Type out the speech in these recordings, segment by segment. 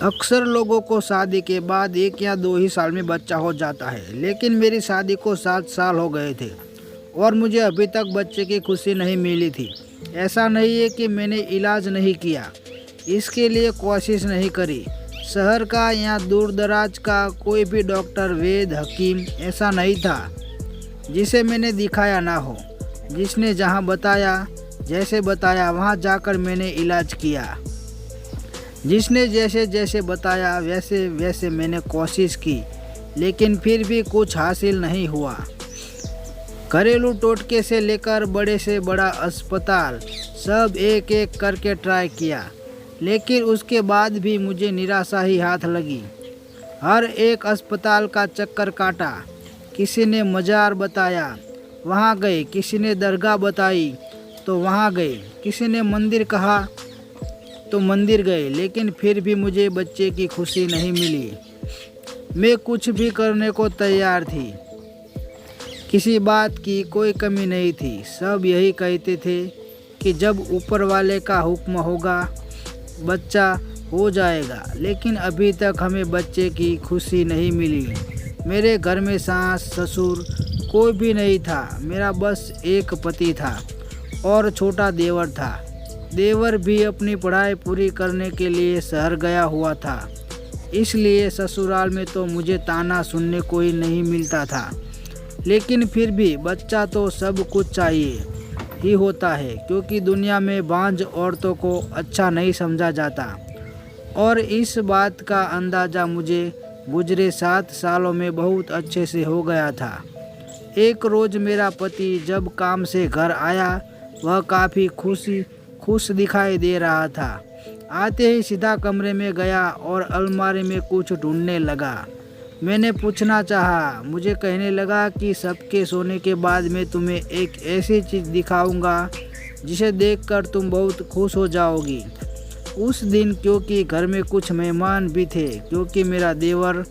अक्सर लोगों को शादी के बाद 1 या 2 ही साल में बच्चा हो जाता है, लेकिन मेरी शादी को 7 साल हो गए थे और मुझे अभी तक बच्चे की खुशी नहीं मिली थी। ऐसा नहीं है कि मैंने इलाज नहीं किया, इसके लिए कोशिश नहीं करी। शहर का या दूर दराज का कोई भी डॉक्टर, वैद्य, हकीम ऐसा नहीं था जिसे मैंने दिखाया ना हो। जिसने जहाँ बताया, जैसे बताया वहाँ जाकर मैंने इलाज किया। जिसने जैसे जैसे बताया वैसे वैसे मैंने कोशिश की, लेकिन फिर भी कुछ हासिल नहीं हुआ। घरेलू टोटके से लेकर बड़े से बड़ा अस्पताल सब एक एक करके ट्राई किया, लेकिन उसके बाद भी मुझे निराशा ही हाथ लगी। हर एक अस्पताल का चक्कर काटा। किसी ने मज़ार बताया, वहाँ गए। किसी ने दरगाह बताई तो वहाँ गए। किसी ने मंदिर कहा तो मंदिर गए, लेकिन फिर भी मुझे बच्चे की खुशी नहीं मिली। मैं कुछ भी करने को तैयार थी, किसी बात की कोई कमी नहीं थी। सब यही कहते थे कि जब ऊपर वाले का हुक्म होगा बच्चा हो जाएगा, लेकिन अभी तक हमें बच्चे की खुशी नहीं मिली। मेरे घर में सास ससुर कोई भी नहीं था। मेरा बस एक पति था और छोटा देवर था। देवर भी अपनी पढ़ाई पूरी करने के लिए शहर गया हुआ था, इसलिए ससुराल में तो मुझे ताना सुनने को ही नहीं मिलता था। लेकिन फिर भी बच्चा तो सब कुछ चाहिए ही होता है, क्योंकि दुनिया में बांझ औरतों को अच्छा नहीं समझा जाता। और इस बात का अंदाज़ा मुझे गुजरे 7 सालों में बहुत अच्छे से हो गया था। एक रोज़ मेरा पति जब काम से घर आया, वह काफ़ी खुश दिखाई दे रहा था। आते ही सीधा कमरे में गया और अलमारी में कुछ ढूंढने लगा। मैंने पूछना चाहा। मुझे कहने लगा कि सबके सोने के बाद मैं तुम्हें एक ऐसी चीज़ दिखाऊंगा जिसे देखकर तुम बहुत खुश हो जाओगी। उस दिन क्योंकि घर में कुछ मेहमान भी थे, क्योंकि मेरा देवर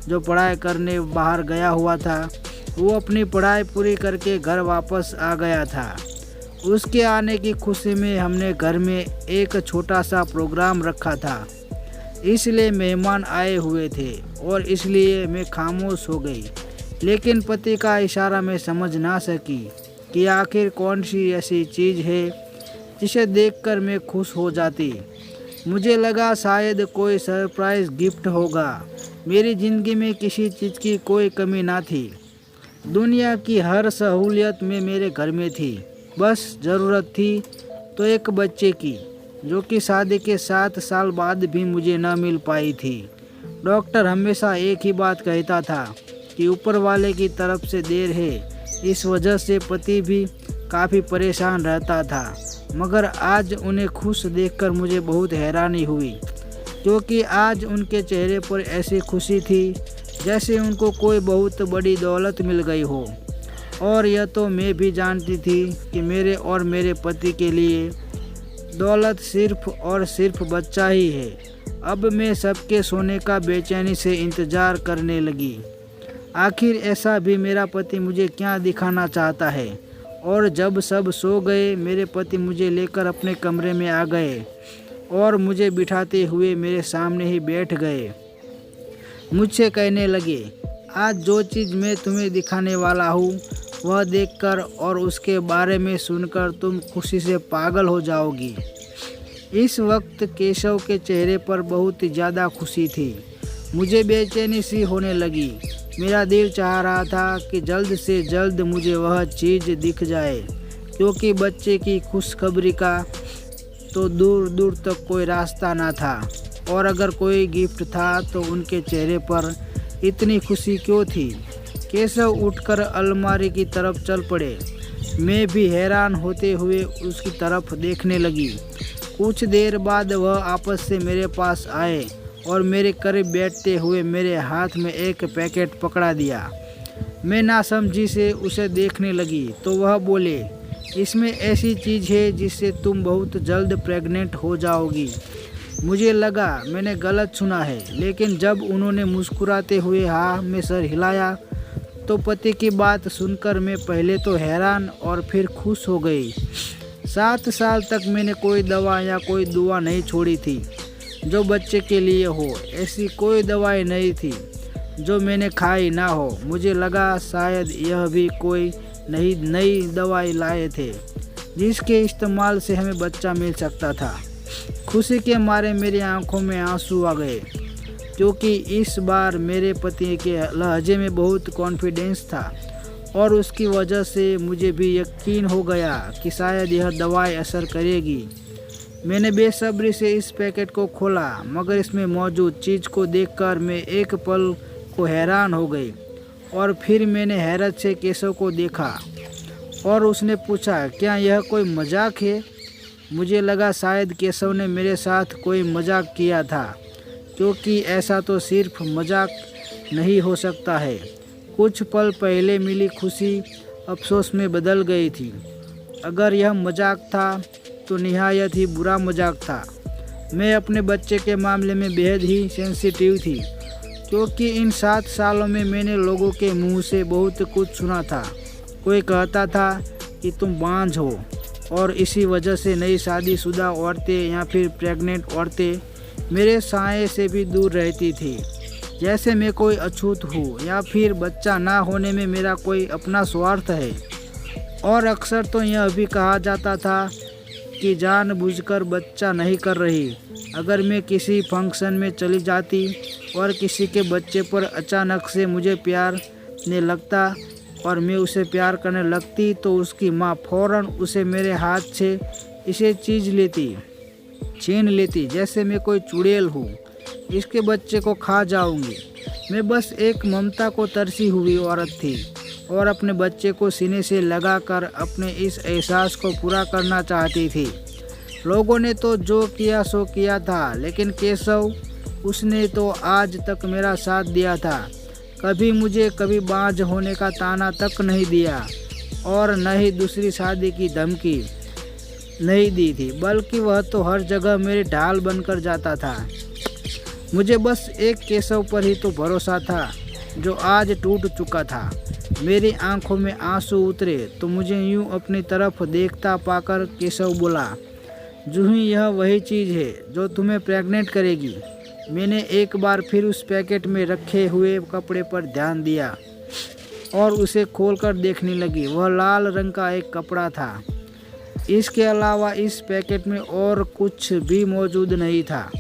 जो पढ़ाई करने बाहर गया हुआ था, वो अपनी पढ़ाई पूरी करके घर वापस आ गया था। उसके आने की खुशी में हमने घर में एक छोटा सा प्रोग्राम रखा था, इसलिए मेहमान आए हुए थे और इसलिए मैं खामोश हो गई। लेकिन पति का इशारा मैं समझ ना सकी कि आखिर कौन सी ऐसी चीज़ है जिसे देखकर मैं खुश हो जाती। मुझे लगा शायद कोई सरप्राइज़ गिफ्ट होगा। मेरी ज़िंदगी में किसी चीज़ की कोई कमी ना थी। दुनिया की हर सहूलियत में मेरे घर में थी। बस ज़रूरत थी तो एक बच्चे की, जो कि शादी के 7 साल बाद भी मुझे न मिल पाई थी। डॉक्टर हमेशा एक ही बात कहता था कि ऊपर वाले की तरफ से देर है। इस वजह से पति भी काफ़ी परेशान रहता था। मगर आज उन्हें खुश देखकर मुझे बहुत हैरानी हुई, क्योंकि आज उनके चेहरे पर ऐसी खुशी थी जैसे उनको कोई बहुत बड़ी दौलत मिल गई हो। और यह तो मैं भी जानती थी कि मेरे और मेरे पति के लिए दौलत सिर्फ और सिर्फ बच्चा ही है। अब मैं सबके सोने का बेचैनी से इंतज़ार करने लगी। आखिर ऐसा भी मेरा पति मुझे क्या दिखाना चाहता है। और जब सब सो गए, मेरे पति मुझे लेकर अपने कमरे में आ गए और मुझे बिठाते हुए मेरे सामने ही बैठ गए। मुझसे कहने लगे, आज जो चीज़ मैं तुम्हें दिखाने वाला हूँ वह देखकर और उसके बारे में सुनकर तुम खुशी से पागल हो जाओगी। इस वक्त केशव के चेहरे पर बहुत ज़्यादा खुशी थी। मुझे बेचैनी सी होने लगी। मेरा दिल चाह रहा था कि जल्द से जल्द मुझे वह चीज़ दिख जाए, क्योंकि बच्चे की खुशखबरी का तो दूर दूर तक कोई रास्ता ना था। और अगर कोई गिफ्ट था तो उनके चेहरे पर इतनी खुशी क्यों थी। केशव उठकर अलमारी की तरफ चल पड़े। मैं भी हैरान होते हुए उसकी तरफ देखने लगी। कुछ देर बाद वह आपस से मेरे पास आए और मेरे करीब बैठते हुए मेरे हाथ में एक पैकेट पकड़ा दिया। मैं नासमझी से उसे देखने लगी तो वह बोले, इसमें ऐसी चीज़ है जिससे तुम बहुत जल्द प्रेग्नेंट हो जाओगी। मुझे लगा मैंने गलत सुना है, लेकिन जब उन्होंने मुस्कुराते हुए हाँ में सर हिलाया तो पति की बात सुनकर मैं पहले तो हैरान और फिर खुश हो गई। 7 साल तक मैंने कोई दवा या कोई दुआ नहीं छोड़ी थी। जो बच्चे के लिए हो। ऐसी कोई दवाई नहीं थी जो मैंने खाई ना हो। मुझे लगा शायद यह भी कोई नई दवाई लाए थे जिसके इस्तेमाल से हमें बच्चा मिल सकता था। खुशी के मारे मेरी आंखों में आंसू आ गए क्योंकि इस बार मेरे पति के लहजे में बहुत कॉन्फिडेंस था और उसकी वजह से मुझे भी यकीन हो गया कि शायद यह दवाई असर करेगी। मैंने बेसब्री से इस पैकेट को खोला, मगर इसमें मौजूद चीज़ को देखकर मैं एक पल को हैरान हो गई और फिर मैंने हैरत से केशव को देखा और उसने पूछा, क्या यह कोई मजाक है? मुझे लगा शायद केशव ने मेरे साथ कोई मजाक किया था, क्योंकि ऐसा तो सिर्फ मजाक नहीं हो सकता है। कुछ पल पहले मिली खुशी अफसोस में बदल गई थी। अगर यह मजाक था तो निहायत ही बुरा मजाक था। मैं अपने बच्चे के मामले में बेहद ही सेंसिटिव थी, क्योंकि इन 7 सालों में मैंने लोगों के मुंह से बहुत कुछ सुना था। कोई कहता था कि तुम बांझ हो और इसी वजह से नई शादीशुदा औरतें या फिर प्रेग्नेंट औरतें मेरे साये से भी दूर रहती थी, जैसे मैं कोई अछूत हूँ या फिर बच्चा ना होने में मेरा कोई अपना स्वार्थ है। और अक्सर तो यह भी कहा जाता था कि जानबूझकर बच्चा नहीं कर रही। अगर मैं किसी फंक्शन में चली जाती और किसी के बच्चे पर अचानक से मुझे प्यार ने लगता और मैं उसे प्यार करने लगती तो उसकी माँ फ़ौरन उसे मेरे हाथ से इसे छीन लेती जैसे मैं कोई चुड़ैल हूँ, इसके बच्चे को खा जाऊंगी। मैं बस एक ममता को तरसी हुई औरत थी और अपने बच्चे को सीने से लगाकर अपने इस एहसास को पूरा करना चाहती थी। लोगों ने तो जो किया सो किया था, लेकिन केशव, उसने तो आज तक मेरा साथ दिया था। कभी मुझे कभी बांझ होने का ताना तक नहीं दिया और न ही दूसरी शादी की धमकी नहीं दी थी, बल्कि वह तो हर जगह मेरी ढाल बनकर जाता था। मुझे बस एक केशव पर ही तो भरोसा था जो आज टूट चुका था। मेरी आंखों में आंसू उतरे तो मुझे यूं अपनी तरफ देखता पाकर केशव बोला, जूही, यह वही चीज़ है जो तुम्हें प्रेग्नेंट करेगी। मैंने एक बार फिर उस पैकेट में रखे हुए कपड़े पर ध्यान दिया और उसे खोलकर देखने लगी। वह लाल रंग का एक कपड़ा था। इसके अलावा इस पैकेट में और कुछ भी मौजूद नहीं था।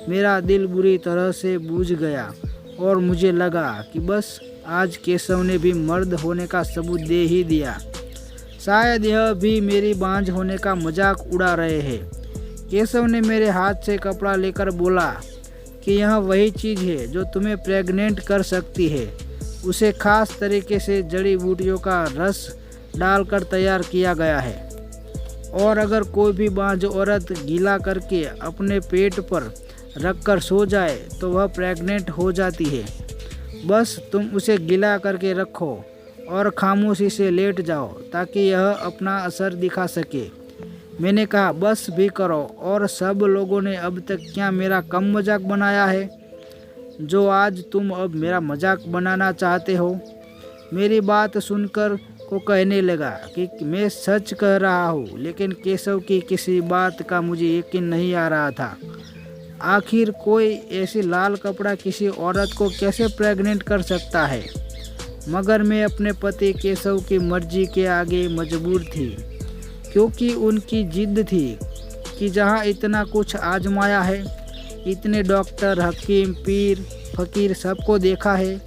मेरा दिल बुरी तरह से बूझ गया और मुझे लगा कि बस आज केशव ने भी मर्द होने का सबूत दे ही दिया। शायद यह भी मेरी बांझ होने का मजाक उड़ा रहे हैं। केशव ने मेरे हाथ से कपड़ा लेकर बोला कि यह वही चीज़ है जो तुम्हें प्रेग्नेंट कर सकती है। उसे खास तरीके से जड़ी बूटियों का रस डालकर तैयार किया गया है और अगर कोई भी बांझ औरत गीला करके अपने पेट पर रखकर सो जाए तो वह प्रेग्नेंट हो जाती है। बस तुम उसे गीला करके रखो और खामोशी से लेट जाओ ताकि यह अपना असर दिखा सके। मैंने कहा, बस भी करो। और सब लोगों ने अब तक क्या मेरा कम मजाक बनाया है जो आज तुम अब मेरा मजाक बनाना चाहते हो? मेरी बात सुनकर को कहने लगा कि मैं सच कह रहा हूँ, लेकिन केशव की किसी बात का मुझे यकीन नहीं आ रहा था। आखिर कोई ऐसी लाल कपड़ा किसी औरत को कैसे प्रेग्नेंट कर सकता है? मगर मैं अपने पति केशव की मर्जी के आगे मजबूर थी, क्योंकि उनकी जिद थी कि जहाँ इतना कुछ आजमाया है, इतने डॉक्टर, हकीम, पीर, फकीर सबको देखा है,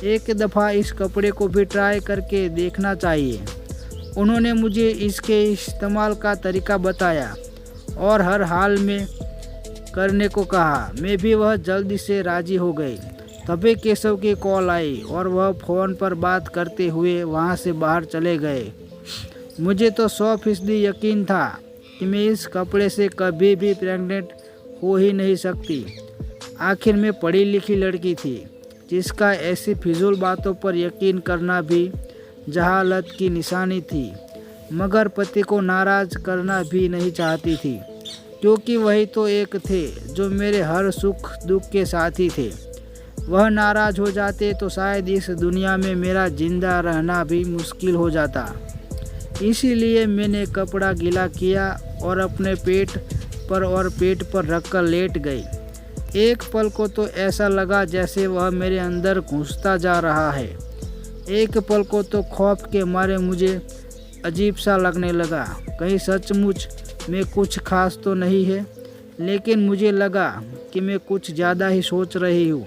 एक दफ़ा इस कपड़े को भी ट्राई करके देखना चाहिए। उन्होंने मुझे इसके इस्तेमाल का तरीका बताया और हर हाल में करने को कहा। मैं भी वह जल्दी से राज़ी हो गई। तभी केशव की कॉल आई और वह फ़ोन पर बात करते हुए वहाँ से बाहर चले गए। मुझे तो 100% यकीन था कि मैं इस कपड़े से कभी भी प्रेग्नेंट हो ही नहीं सकती। आखिर मैं पढ़ी लिखी लड़की थी जिसका ऐसी फिजूल बातों पर यकीन करना भी जहालत की निशानी थी। मगर पति को नाराज़ करना भी नहीं चाहती थी, क्योंकि वही तो एक थे जो मेरे हर सुख दुख के साथी थे। वह नाराज़ हो जाते तो शायद इस दुनिया में मेरा जिंदा रहना भी मुश्किल हो जाता। इसीलिए मैंने कपड़ा गीला किया और अपने पेट पर रखकर लेट गई। एक पल को तो ऐसा लगा जैसे वह मेरे अंदर घुसता जा रहा है। एक पल को तो खौफ के मारे मुझे अजीब सा लगने लगा, कहीं सचमुच में कुछ खास तो नहीं है। लेकिन मुझे लगा कि मैं कुछ ज़्यादा ही सोच रही हूँ।